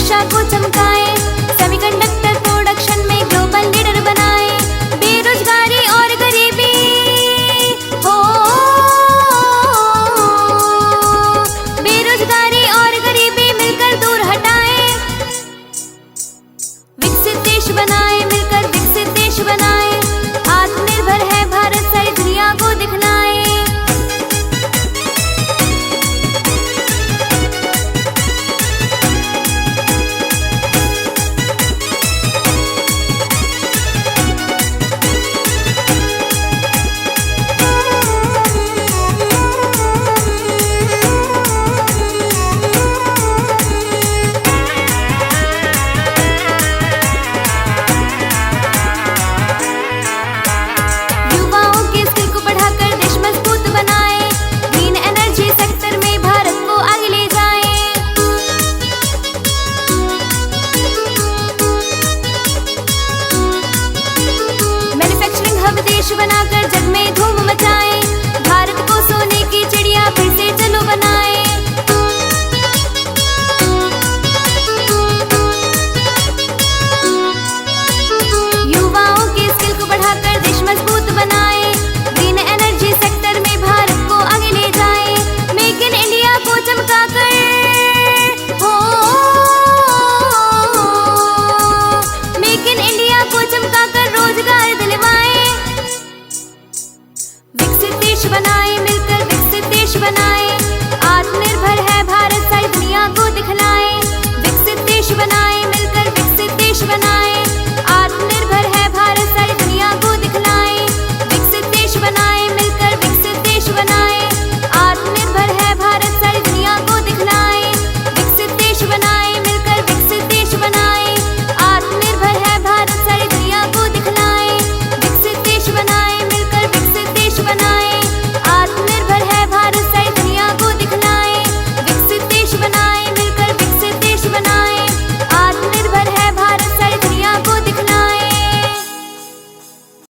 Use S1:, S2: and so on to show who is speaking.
S1: रक्षा को चमकाए, semiconductor production में global leader बनाए। बेरोजगारी और गरीबी हो, बेरोजगारी और गरीबी मिलकर दूर हटाए। विकसित देश बनाए, मिलकर विकसित देश बनाए। आत्मनिर्भर है भारत, सारी दुनिया को दिखलाए। देश बनाकर जग में धूम मचाए, भारत को सोने की चिड़िया फिर से चलो बनाए। युवाओं के स्किल को बढ़ाकर देश मजबूत बनाए। ग्रीन एनर्जी सेक्टर में भारत को आगे ले जाए। मेक इन इंडिया को चमकाकर हो, मेक इन इंडिया को चमकाकर रोजगार दिलवाए। विकसित देश बनाए,